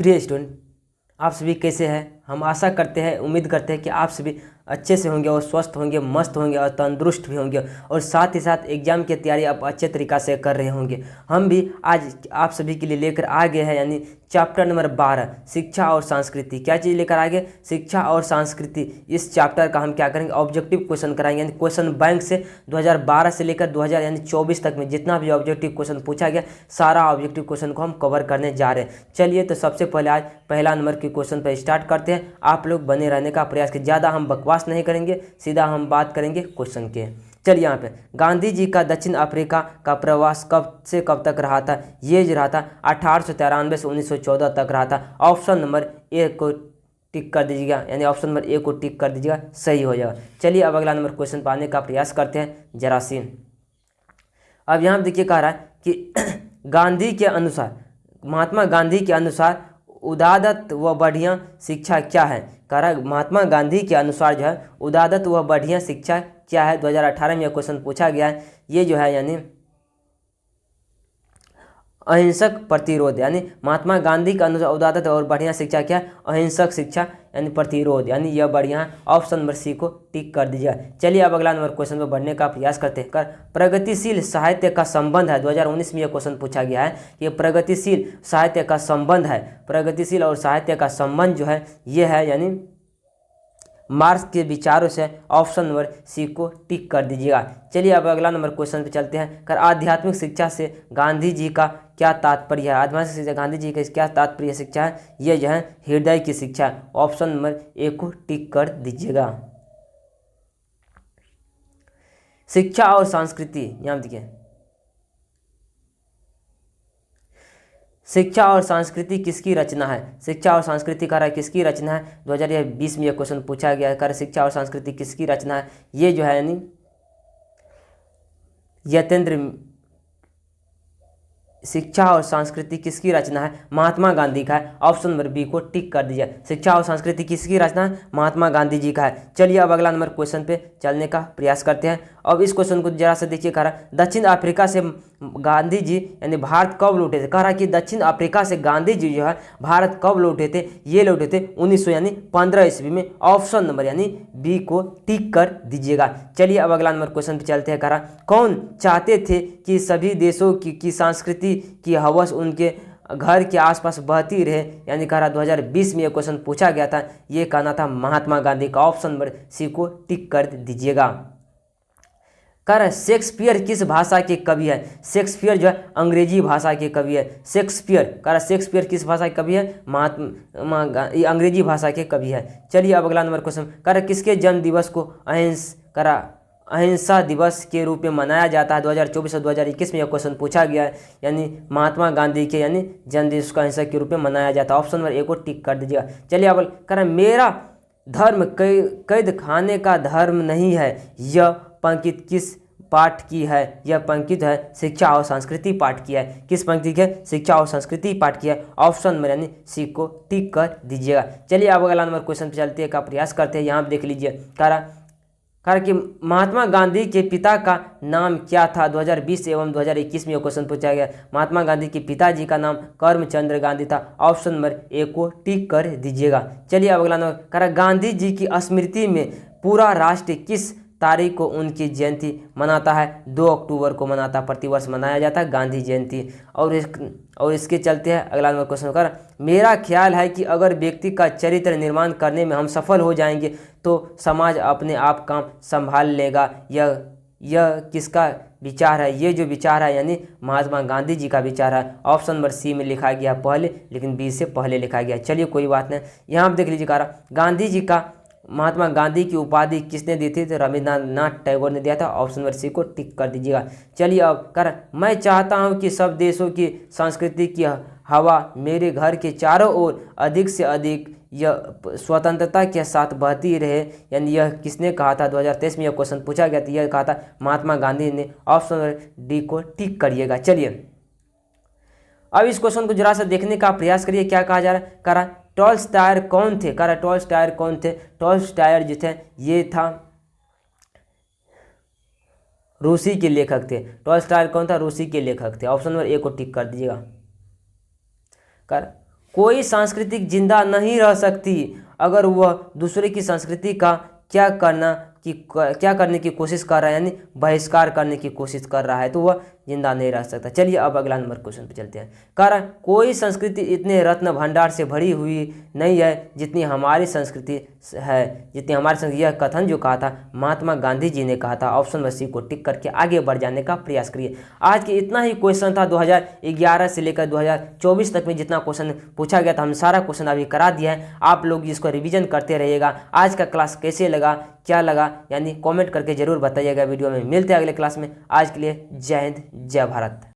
प्रिय स्टूडेंट, आप सभी कैसे हैं। हम आशा करते हैं, उम्मीद करते हैं कि आप सभी अच्छे से होंगे और स्वस्थ होंगे, मस्त होंगे और तंदुरुस्त भी होंगे और साथ ही साथ एग्जाम की तैयारी आप अच्छे तरीक़ा से कर रहे होंगे। हम भी आज आप सभी के लिए लेकर आ गए हैं, यानी चैप्टर नंबर 12 शिक्षा और संस्कृति। क्या चीज़ लेकर आ गए? शिक्षा और संस्कृति। इस चैप्टर का हम क्या करेंगे? ऑब्जेक्टिव क्वेश्चन कराएंगे, यानी क्वेश्चन बैंक से 2012 से लेकर 2024 तक में जितना भी ऑब्जेक्टिव क्वेश्चन पूछा गया, सारा ऑब्जेक्टिव क्वेश्चन को हम कवर करने जा रहे हैं। चलिए तो सबसे पहले आज पहला नंबर के क्वेश्चन पर स्टार्ट करते हैं। आप लोग बने रहने का प्रयास करें, ज़्यादा हम बकवास नहीं करेंगे, सीधा हम बात करेंगे क्वेश्चन के। चलिए यहाँ पे गांधी जी का दक्षिण अफ्रीका का प्रवास कब से कब तक रहा था? ये जो रहा था 1893 से 1914 तक रहा था। ऑप्शन नंबर ए को टिक कर दीजिएगा, यानी ऑप्शन नंबर ए को टिक कर दीजिएगा, सही हो जाएगा। चलिए अब अगला नंबर क्वेश्चन पाने का प्रयास करते हैं जरा सी। अब यहाँ देखिए कह रहा है कि गांधी के अनुसार, महात्मा गांधी के अनुसार उदात्त व बढ़िया शिक्षा क्या है? कह रहा है महात्मा गांधी के अनुसार जो है उदात्त व बढ़िया शिक्षा क्या है? 2018 में यह क्वेश्चन पूछा गया है। ये जो है यानी अहिंसक प्रतिरोध, यानी महात्मा गांधी के अनुसार उदात्त और बढ़िया शिक्षा क्या है? अहिंसक शिक्षा यानी प्रतिरोध, यानी यह बढ़िया है। ऑप्शन नंबर सी को टिक कर दीजिएगा। चलिए अब अगला नंबर क्वेश्चन पर बढ़ने का प्रयास करते हैं। कर प्रगतिशील साहित्य का संबंध है, 2019 में यह क्वेश्चन पूछा गया है कि प्रगतिशील साहित्य का संबंध है। प्रगतिशील और साहित्य का संबंध जो है ये है यानी मार्क्स के विचारों से। ऑप्शन नंबर सी को टिक कर दीजिएगा। चलिए अब अगला नंबर क्वेश्चन पे चलते हैं। कर आध्यात्मिक शिक्षा से गांधी जी का क्या तात्पर्य है? आध्यात्मिक शिक्षा गांधी जी का क्या तात्पर्य शिक्षा है? ये जो है हृदय की शिक्षा है। ऑप्शन नंबर ए को टिक कर दीजिएगा। शिक्षा और संस्कृति, यहाँ देखिए शिक्षा और संस्कृति किसकी रचना है? शिक्षा और संस्कृति का किसकी रचना है? 2020 में यह क्वेश्चन पूछा गया है। कर शिक्षा और संस्कृति किसकी रचना है? ये जो है यानी यतेंद्र। शिक्षा और संस्कृति किसकी रचना है? महात्मा गांधी का है। ऑप्शन नंबर बी को टिक कर दीजिए। शिक्षा और संस्कृति किसकी रचना है? महात्मा गांधी जी का है। चलिए अब अगला नंबर क्वेश्चन पे चलने का प्रयास करते हैं। अब इस क्वेश्चन को जरा से देखिए। कह रहा है दक्षिण अफ्रीका से गांधी जी यानी भारत कब लौटे थे? कह रहा है कि दक्षिण अफ्रीका से गांधी जी जो है भारत कब लौटे थे? ये लौटे थे 1900 यानी 15 ईस्वी में। ऑप्शन नंबर यानी बी को टिक कर दीजिएगा। चलिए अब अगला नंबर क्वेश्चन पे चलते हैं। कह रहा कौन चाहते थे कि सभी देशों की संस्कृति की हवस उनके घर के आसपास बहती रहे? यानी कह रहा 2020 में यह क्वेश्चन पूछा गया था। ये कहना था महात्मा गांधी का। ऑप्शन नंबर सी को टिक कर दीजिएगा। कह रहा शेक्सपियर किस भाषा के कवि है? शेक्सपियर जो है अंग्रेजी भाषा के कवि है। शेक्सपियर, कह रहा शेक्सपियर किस भाषा के कवि है? अंग्रेजी भाषा के कवि है। चलिए अब अगला नंबर क्वेश्चन। कह रहा किसके जन्म दिवस को अहिंसा दिवस के रूप में मनाया जाता है? 2024 और 2021 में यह क्वेश्चन पूछा गया है। यानी महात्मा गांधी के यानी जन्म दिवस को अहिंसा के रूप में मनाया जाता है। ऑप्शन नंबर ए को टिक कर दीजिएगा। चलिए अब कह रहा मेरा धर्म कैद खाने का धर्म नहीं है, यह पंक्ति किस पाठ की है? यह पंक्ति है शिक्षा और संस्कृति पाठ की है। किस पंक्ति की है? शिक्षा और संस्कृति पाठ की है। ऑप्शन नंबर यानी सी को टिक कर दीजिएगा। चलिए अब अगला नंबर क्वेश्चन पे चलते हैं का प्रयास करते हैं। यहाँ देख लीजिए। कह रहा कि महात्मा गांधी के पिता का नाम क्या था? 2020 एवं 2021 में यह क्वेश्चन पूछा गया। महात्मा गांधी के पिताजी का नाम करमचंद गांधी था। ऑप्शन नंबर ए को टिक कर दीजिएगा। चलिए अब अगला नंबर। कह रहा गांधी जी की स्मृति में पूरा राष्ट्र किस तारीख को उनकी जयंती मनाता है? 2 अक्टूबर को मनाता, प्रतिवर्ष मनाया जाता है गांधी जयंती। और इसके चलते हैं अगला नंबर क्वेश्चन। कर मेरा ख्याल है कि अगर व्यक्ति का चरित्र निर्माण करने में हम सफल हो जाएंगे तो समाज अपने आप काम संभाल लेगा। यह किसका विचार है? ये जो विचार है यानी महात्मा गांधी जी का विचार है। ऑप्शन नंबर सी में लिखा गया पहले, लेकिन बी से पहले लिखा गया। चलिए कोई बात नहीं। यहाँ आप देख लीजिए। कह रहा गांधी जी का महात्मा गांधी की उपाधि किसने दी थी? तो रविन्द्रनाथ टैगोर ने दिया था। ऑप्शन नंबर सी को टिक कर दीजिएगा। चलिए अब कर मैं चाहता हूं कि सब देशों की संस्कृति की हवा मेरे घर के चारों ओर अधिक से अधिक यह स्वतंत्रता के साथ बहती रहे। यानी यह किसने कहा था? 2023 में यह क्वेश्चन पूछा गया था। यह कहा था महात्मा गांधी ने। ऑप्शन नंबर डी को टिक करिएगा। चलिए अब इस क्वेश्चन को जरा सा देखने का प्रयास करिए। क्या कहा जा रहा है? कह रहा टॉल्स्टॉय कौन थे? कह रहा टॉल्स्टॉय कौन थे? टॉल्स्टॉय जो थे ये था रूसी के लेखक थे। टॉल्स्टॉय कौन था? रूसी के लेखक थे। ऑप्शन नंबर ए को टिक कर दीजिएगा। कर कोई संस्कृति जिंदा नहीं रह सकती अगर वह दूसरे की संस्कृति का क्या करने की कोशिश कर रहा है, यानी बहिष्कार करने की कोशिश कर रहा है, तो वह जिंदा नहीं रह सकता। चलिए अब अगला नंबर क्वेश्चन पे चलते हैं। कह रहा है कोई संस्कृति इतने रत्न भंडार से भरी हुई नहीं है जितनी हमारी संस्कृति है, जितनी हमारी संस्कृति। यह कथन जो कहा था महात्मा गांधी जी ने कहा था। ऑप्शन नंबर सी को टिक करके आगे बढ़ जाने का प्रयास करिए। आज के इतना ही क्वेश्चन था 2011 से लेकर 2024 तक में जितना क्वेश्चन पूछा गया था, हम सारा क्वेश्चन अभी करा दिया है। आप लोग इसको रिवीजन करते रहिएगा। आज का क्लास कैसे लगा, क्या लगा, यानी कमेंट करके जरूर बताइएगा। वीडियो में मिलते हैं अगले क्लास में। आज के लिए जय हिंद, जय भारत।